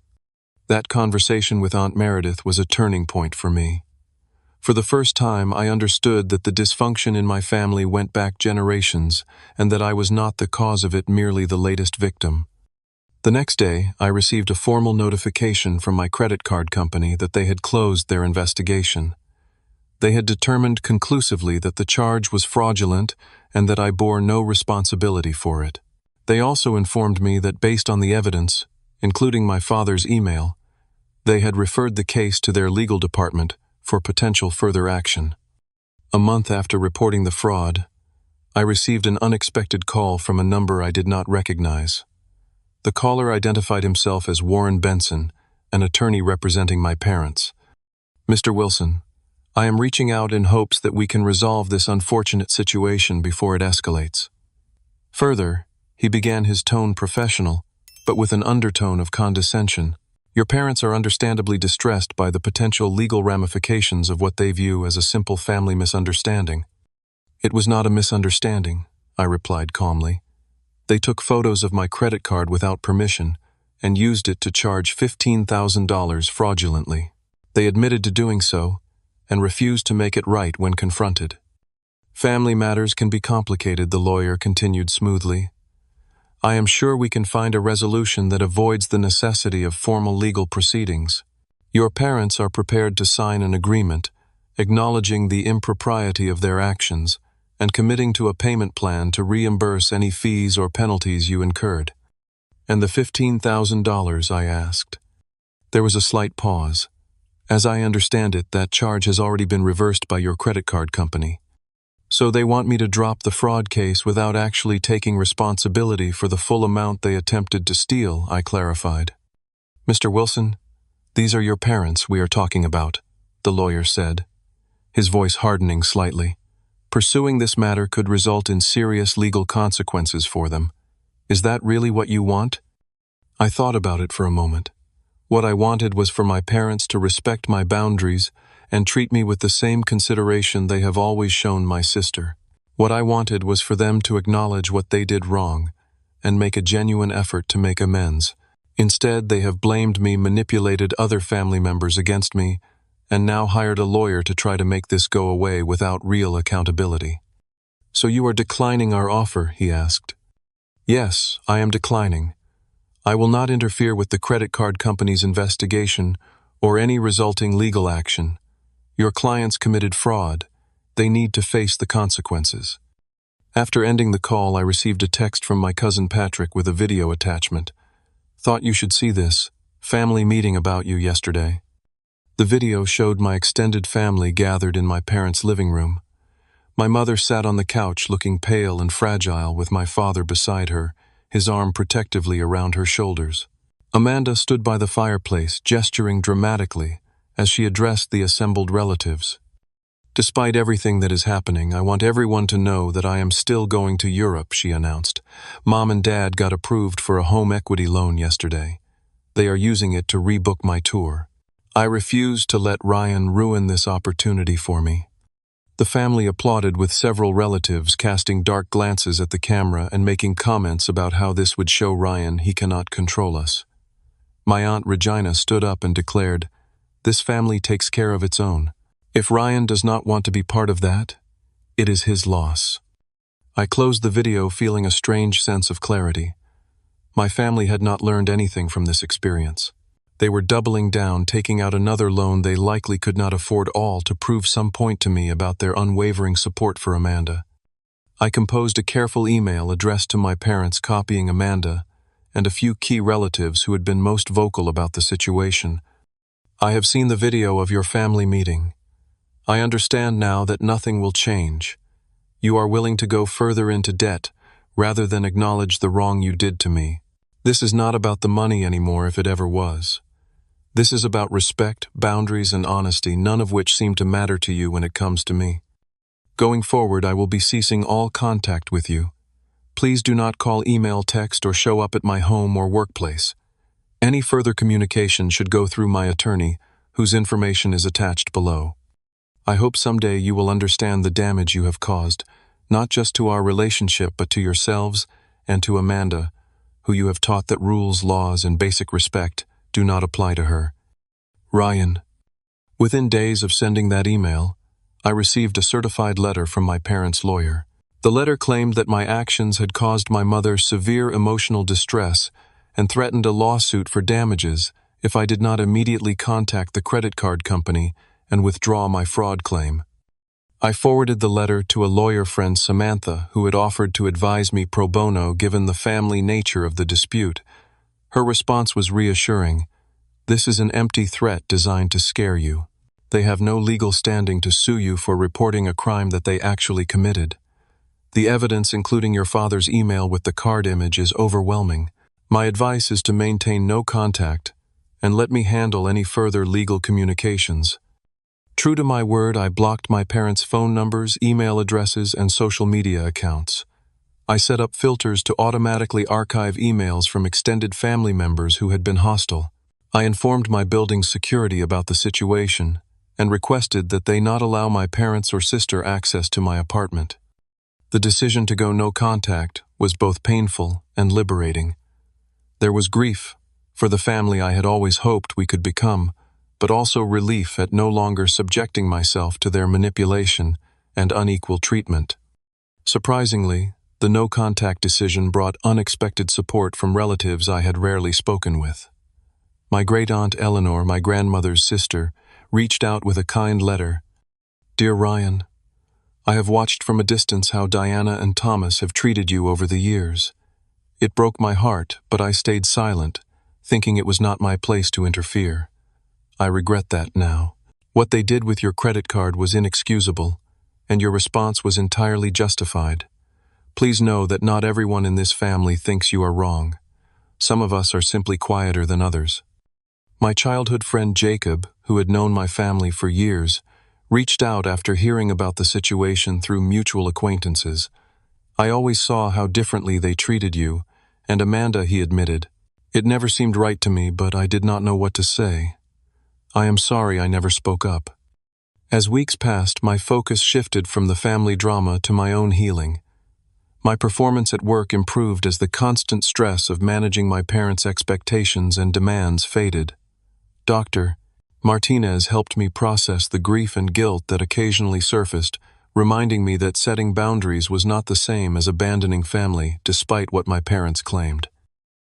A: That conversation with Aunt Meredith was a turning point for me. For the first time, I understood that the dysfunction in my family went back generations and that I was not the cause of it, merely the latest victim. The next day, I received a formal notification from my credit card company that they had closed their investigation. They had determined conclusively that the charge was fraudulent and that I bore no responsibility for it. They also informed me that based on the evidence, including my father's email, they had referred the case to their legal department for potential further action. A month after reporting the fraud, I received an unexpected call from a number I did not recognize. The caller identified himself as Warren Benson, an attorney representing my parents. "Mr. Wilson, I am reaching out in hopes that we can resolve this unfortunate situation before it escalates." Further, he began his tone professional, but with an undertone of condescension. "Your parents are understandably distressed by the potential legal ramifications of what they view as a simple family misunderstanding." "It was not a misunderstanding," I replied calmly. "They took photos of my credit card without permission and used it to charge $15,000 fraudulently. They admitted to doing so and refused to make it right when confronted." "Family matters can be complicated," the lawyer continued smoothly. "I am sure we can find a resolution that avoids the necessity of formal legal proceedings. Your parents are prepared to sign an agreement, acknowledging the impropriety of their actions and committing to a payment plan to reimburse any fees or penalties you incurred." "And the $15,000, I asked. There was a slight pause. "As I understand it, that charge has already been reversed by your credit card company. So they want me to drop the fraud case without actually taking responsibility for the full amount they attempted to steal," I clarified. "Mr. Wilson, these are your parents we are talking about," the lawyer said, his voice hardening slightly. "Pursuing this matter could result in serious legal consequences for them. Is that really what you want?" I thought about it for a moment. What I wanted was for my parents to respect my boundaries and treat me with the same consideration they have always shown my sister. What I wanted was for them to acknowledge what they did wrong and make a genuine effort to make amends. Instead, they have blamed me, manipulated other family members against me, and now hired a lawyer to try to make this go away without real accountability. "So you are declining our offer?" he asked. "Yes, I am declining. I will not interfere with the credit card company's investigation or any resulting legal action. Your clients committed fraud. They need to face the consequences." After ending the call, I received a text from my cousin Patrick with a video attachment. "Thought you should see this. Family meeting about you yesterday." The video showed my extended family gathered in my parents' living room. My mother sat on the couch looking pale and fragile with my father beside her, his arm protectively around her shoulders. Amanda stood by the fireplace, gesturing dramatically as she addressed the assembled relatives. "Despite everything that is happening, I want everyone to know that I am still going to Europe," she announced. "Mom and Dad got approved for a home equity loan yesterday. They are using it to rebook my tour. I refuse to let Ryan ruin this opportunity for me." The family applauded, with several relatives casting dark glances at the camera and making comments about how this would show Ryan he cannot control us. My Aunt Regina stood up and declared, "This family takes care of its own. If Ryan does not want to be part of that, it is his loss." I closed the video feeling a strange sense of clarity. My family had not learned anything from this experience. They were doubling down, taking out another loan they likely could not afford, all to prove some point to me about their unwavering support for Amanda. I composed a careful email addressed to my parents, copying Amanda and a few key relatives who had been most vocal about the situation. "I have seen the video of your family meeting. I understand now that nothing will change. You are willing to go further into debt rather than acknowledge the wrong you did to me. This is not about the money anymore, if it ever was. This is about respect, boundaries, and honesty, none of which seem to matter to you when it comes to me. Going forward, I will be ceasing all contact with you. Please do not call, email, text, or show up at my home or workplace. Any further communication should go through my attorney, whose information is attached below. I hope someday you will understand the damage you have caused, not just to our relationship but to yourselves and to Amanda, who you have taught that rules, laws, and basic respect do not apply to her. Ryan." Within days of sending that email, I received a certified letter from my parents' lawyer. The letter claimed that my actions had caused my mother severe emotional distress and threatened a lawsuit for damages if I did not immediately contact the credit card company and withdraw my fraud claim. I forwarded the letter to a lawyer friend, Samantha, who had offered to advise me pro bono given the family nature of the dispute. Her response was reassuring. "This is an empty threat designed to scare you. They have no legal standing to sue you for reporting a crime that they actually committed. The evidence, including your father's email with the card image, is overwhelming. My advice is to maintain no contact and let me handle any further legal communications." True to my word, I blocked my parents' phone numbers, email addresses, and social media accounts. I set up filters to automatically archive emails from extended family members who had been hostile. I informed my building's security about the situation and requested that they not allow my parents or sister access to my apartment. The decision to go no contact was both painful and liberating. There was grief for the family I had always hoped we could become, but also relief at no longer subjecting myself to their manipulation and unequal treatment. Surprisingly, the no-contact decision brought unexpected support from relatives I had rarely spoken with. My great-aunt Eleanor, my grandmother's sister, reached out with a kind letter. "Dear Ryan, I have watched from a distance how Diana and Thomas have treated you over the years. It broke my heart, but I stayed silent, thinking it was not my place to interfere. I regret that now. What they did with your credit card was inexcusable, and your response was entirely justified. Please know that not everyone in this family thinks you are wrong. Some of us are simply quieter than others." My childhood friend Jacob, who had known my family for years, reached out after hearing about the situation through mutual acquaintances. "I always saw how differently they treated you, and Amanda," he admitted. "It never seemed right to me, but I did not know what to say. I am sorry I never spoke up." As weeks passed, my focus shifted from the family drama to my own healing. My performance at work improved as the constant stress of managing my parents' expectations and demands faded. "Doctor, Martinez helped me process the grief and guilt that occasionally surfaced, reminding me that setting boundaries was not the same as abandoning family, despite what my parents claimed.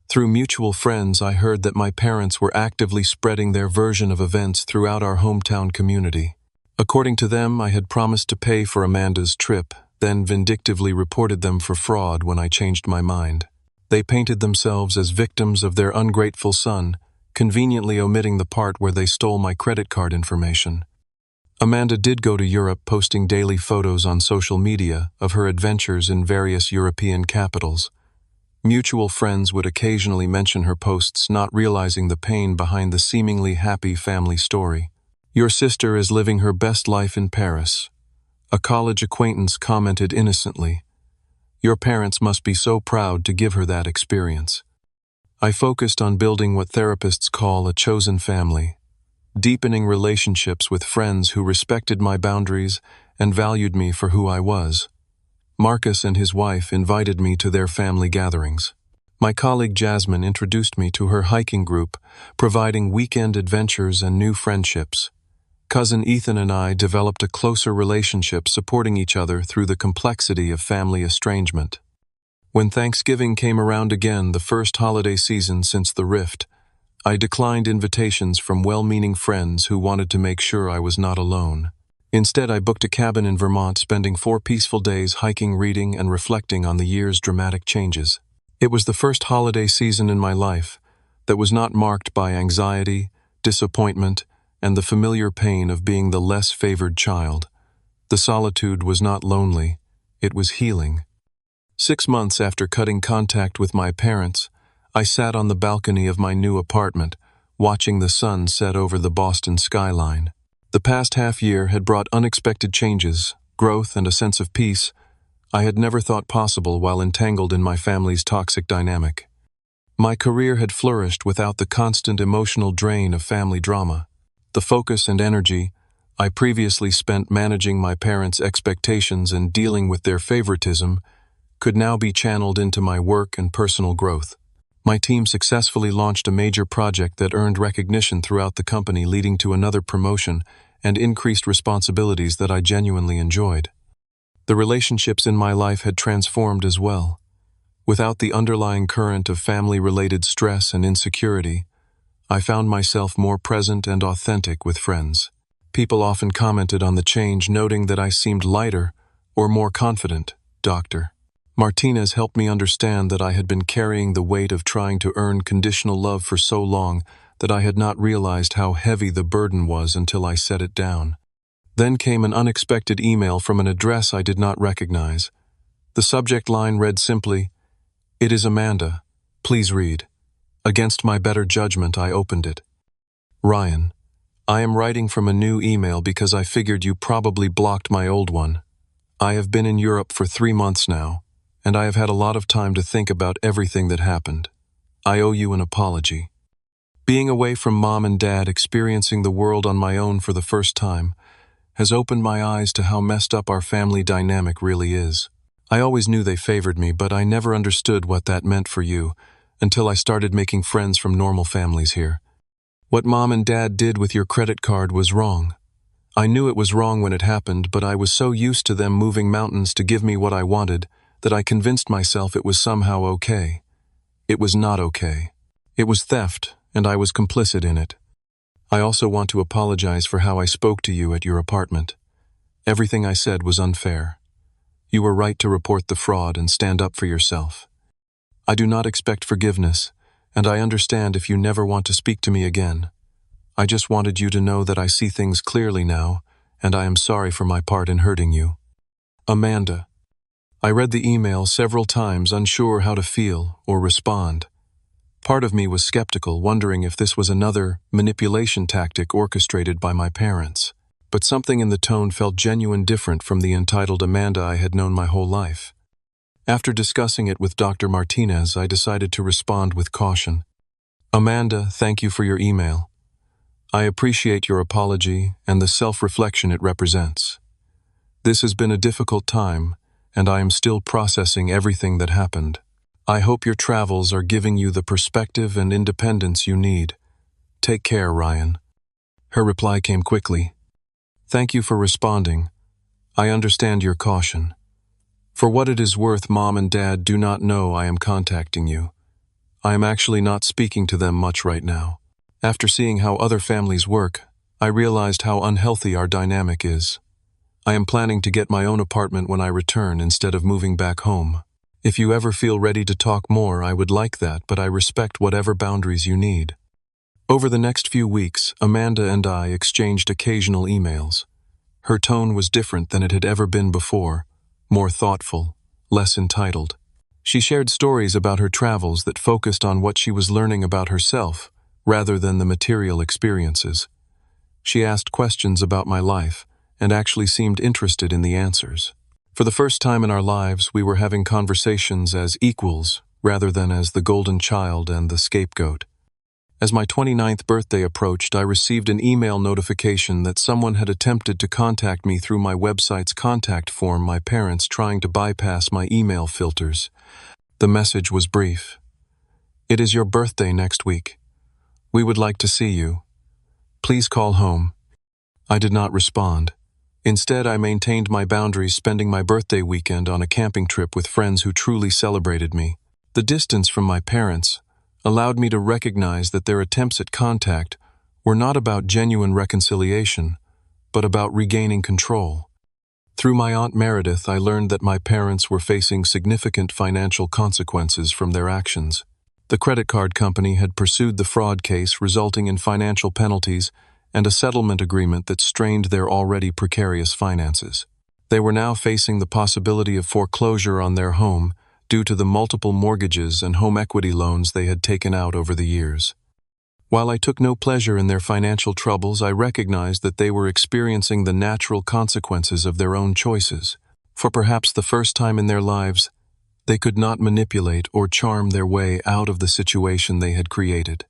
A: Through mutual friends, I heard that my parents were actively spreading their version of events throughout our hometown community. According to them, I had promised to pay for Amanda's trip, then vindictively reported them for fraud when I changed my mind. They painted themselves as victims of their ungrateful son, conveniently omitting the part where they stole my credit card information. Amanda did go to Europe, posting daily photos on social media of her adventures in various European capitals. Mutual friends would occasionally mention her posts, not realizing the pain behind the seemingly happy family story. "Your sister is living her best life in Paris," a college acquaintance commented innocently. "Your parents must be so proud to give her that experience." I focused on building what therapists call a chosen family, deepening relationships with friends who respected my boundaries and valued me for who I was. Marcus and his wife invited me to their family gatherings. My colleague Jasmine introduced me to her hiking group, providing weekend adventures and new friendships. Cousin Ethan and I developed a closer relationship, supporting each other through the complexity of family estrangement. When Thanksgiving came around again, the first holiday season since the rift, I declined invitations from well-meaning friends who wanted to make sure I was not alone. Instead, I booked a cabin in Vermont, spending 4 peaceful days hiking, reading, and reflecting on the year's dramatic changes. It was the first holiday season in my life that was not marked by anxiety, disappointment, and the familiar pain of being the less favored child. The solitude was not lonely, it was healing. 6 months after cutting contact with my parents, I sat on the balcony of my new apartment, watching the sun set over the Boston skyline. The past half year had brought unexpected changes, growth, and a sense of peace I had never thought possible while entangled in my family's toxic dynamic. My career had flourished without the constant emotional drain of family drama. The focus and energy I previously spent managing my parents' expectations and dealing with their favoritism could now be channeled into my work and personal growth. My team successfully launched a major project that earned recognition throughout the company, leading to another promotion and increased responsibilities that I genuinely enjoyed. The relationships in my life had transformed as well. Without the underlying current of family-related stress and insecurity, I found myself more present and authentic with friends. People often commented on the change, noting that I seemed lighter or more confident. Dr. Martinez helped me understand that I had been carrying the weight of trying to earn conditional love for so long that I had not realized how heavy the burden was until I set it down. Then came an unexpected email from an address I did not recognize. The subject line read simply, "It is Amanda. Please read." Against my better judgment, I opened it. "Ryan, I am writing from a new email because I figured you probably blocked my old one. I have been in Europe for 3 months now, and I have had a lot of time to think about everything that happened. I owe you an apology. Being away from mom and dad, experiencing the world on my own for the first time, has opened my eyes to how messed up our family dynamic really is. I always knew they favored me, but I never understood what that meant for you until I started making friends from normal families here. What mom and dad did with your credit card was wrong. I knew it was wrong when it happened, but I was so used to them moving mountains to give me what I wanted that I convinced myself it was somehow okay. It was not okay. It was theft, and I was complicit in it. I also want to apologize for how I spoke to you at your apartment. Everything I said was unfair. You were right to report the fraud and stand up for yourself. I do not expect forgiveness, and I understand if you never want to speak to me again. I just wanted you to know that I see things clearly now, and I am sorry for my part in hurting you. Amanda." I read the email several times, unsure how to feel or respond. Part of me was skeptical, wondering if this was another manipulation tactic orchestrated by my parents. But something in the tone felt genuine, different from the entitled Amanda I had known my whole life. After discussing it with Dr. Martinez, I decided to respond with caution. "Amanda, thank you for your email. I appreciate your apology and the self-reflection it represents. This has been a difficult time, and I am still processing everything that happened. I hope your travels are giving you the perspective and independence you need. Take care, Ryan." Her reply came quickly. "Thank you for responding. I understand your caution. For what it is worth, Mom and Dad do not know I am contacting you. I am actually not speaking to them much right now. After seeing how other families work, I realized how unhealthy our dynamic is. I am planning to get my own apartment when I return instead of moving back home. If you ever feel ready to talk more, I would like that, but I respect whatever boundaries you need." Over the next few weeks, Amanda and I exchanged occasional emails. Her tone was different than it had ever been before, more thoughtful, less entitled. She shared stories about her travels that focused on what she was learning about herself, rather than the material experiences. She asked questions about my life, and actually seemed interested in the answers. For the first time in our lives, we were having conversations as equals, rather than as the golden child and the scapegoat. As my 29th birthday approached, I received an email notification that someone had attempted to contact me through my website's contact form, my parents trying to bypass my email filters. The message was brief. "It is your birthday next week. We would like to see you. Please call home." I did not respond. Instead, I maintained my boundaries, spending my birthday weekend on a camping trip with friends who truly celebrated me. The distance from my parents allowed me to recognize that their attempts at contact were not about genuine reconciliation, but about regaining control. Through my Aunt Meredith, I learned that my parents were facing significant financial consequences from their actions. The credit card company had pursued the fraud case, resulting in financial penalties and a settlement agreement that strained their already precarious finances. They were now facing the possibility of foreclosure on their home due to the multiple mortgages and home equity loans they had taken out over the years. While I took no pleasure in their financial troubles, I recognized that they were experiencing the natural consequences of their own choices. For perhaps the first time in their lives, they could not manipulate or charm their way out of the situation they had created.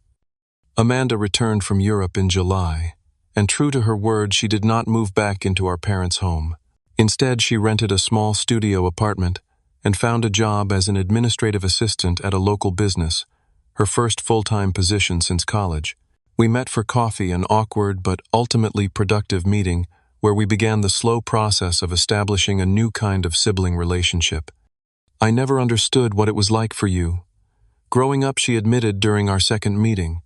A: Amanda returned from Europe in July, and true to her word, she did not move back into our parents' home. Instead, she rented a small studio apartment and found a job as an administrative assistant at a local business, her first full-time position since college. We met for coffee, an awkward but ultimately productive meeting where we began the slow process of establishing a new kind of sibling relationship. "I never understood what it was like for you growing up," she admitted during our second meeting.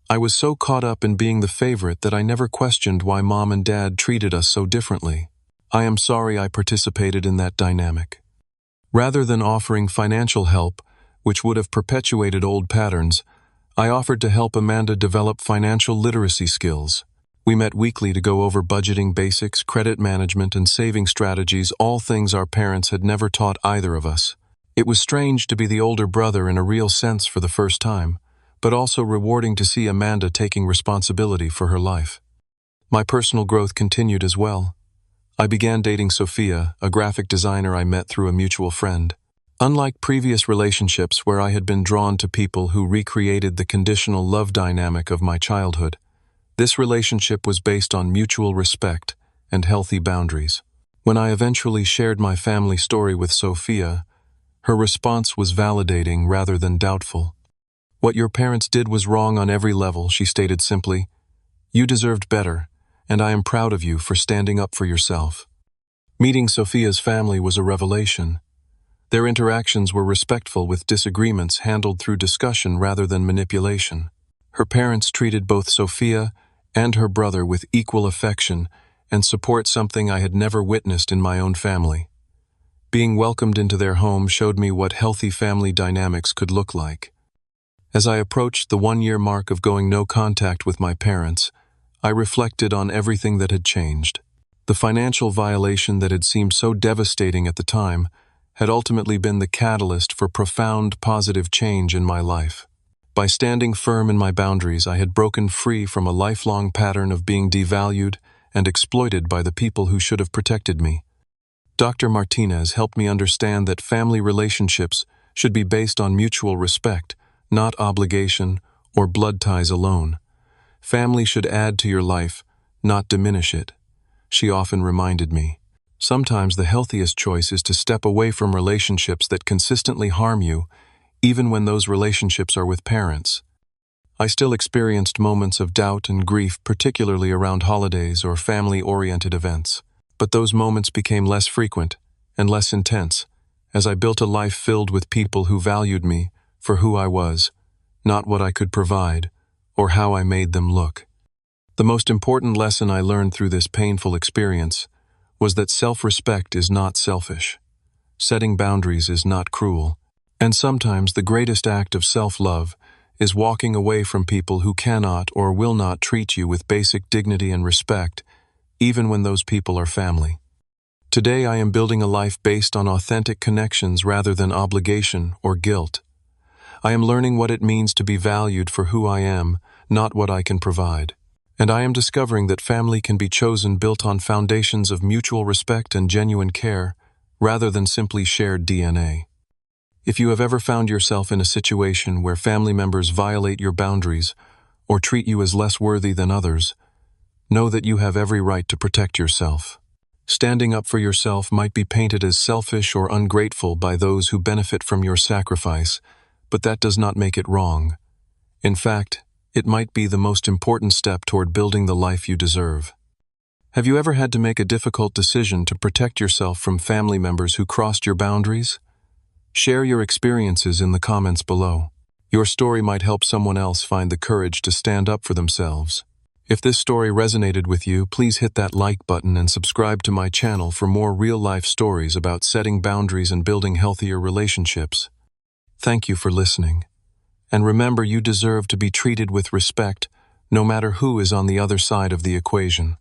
A: "I was so caught up in being the favorite that I never questioned why Mom and Dad treated us so differently. I am sorry I participated in that dynamic." Rather than offering financial help, which would have perpetuated old patterns, I offered to help Amanda develop financial literacy skills. We met weekly to go over budgeting basics, credit management, and saving strategies, all things our parents had never taught either of us. It was strange to be the older brother in a real sense for the first time, but also rewarding to see Amanda taking responsibility for her life. My personal growth continued as well. I began dating Sophia, a graphic designer I met through a mutual friend. Unlike previous relationships where I had been drawn to people who recreated the conditional love dynamic of my childhood, this relationship was based on mutual respect and healthy boundaries. When I eventually shared my family story with Sophia, her response was validating rather than doubtful. "What your parents did was wrong on every level," she stated simply. "You deserved better, and I am proud of you for standing up for yourself." Meeting Sophia's family was a revelation. Their interactions were respectful, with disagreements handled through discussion rather than manipulation. Her parents treated both Sophia and her brother with equal affection and support, something I had never witnessed in my own family. Being welcomed into their home showed me what healthy family dynamics could look like. As I approached the 1-year mark of going no contact with my parents, I reflected on everything that had changed. The financial violation that had seemed so devastating at the time had ultimately been the catalyst for profound positive change in my life. By standing firm in my boundaries, I had broken free from a lifelong pattern of being devalued and exploited by the people who should have protected me. Dr. Martinez helped me understand that family relationships should be based on mutual respect, not obligation or blood ties alone. Family should add to your life, not diminish it, she often reminded me. Sometimes the healthiest choice is to step away from relationships that consistently harm you, even when those relationships are with parents. I still experienced moments of doubt and grief, particularly around holidays or family-oriented events. But those moments became less frequent and less intense as I built a life filled with people who valued me for who I was, not what I could provide or how I made them look. The most important lesson I learned through this painful experience was that self-respect is not selfish. Setting boundaries is not cruel. And sometimes the greatest act of self-love is walking away from people who cannot or will not treat you with basic dignity and respect, even when those people are family. Today I am building a life based on authentic connections rather than obligation or guilt. I am learning what it means to be valued for who I am, not what I can provide. And I am discovering that family can be chosen built on foundations of mutual respect and genuine care, rather than simply shared DNA. If you have ever found yourself in a situation where family members violate your boundaries or treat you as less worthy than others, know that you have every right to protect yourself. Standing up for yourself might be painted as selfish or ungrateful by those who benefit from your sacrifice, but that does not make it wrong. In fact, it might be the most important step toward building the life you deserve. Have you ever had to make a difficult decision to protect yourself from family members who crossed your boundaries? Share your experiences in the comments below. Your story might help someone else find the courage to stand up for themselves. If this story resonated with you, please hit that like button and subscribe to my channel for more real-life stories about setting boundaries and building healthier relationships. Thank you for listening. And remember, you deserve to be treated with respect, no matter who is on the other side of the equation.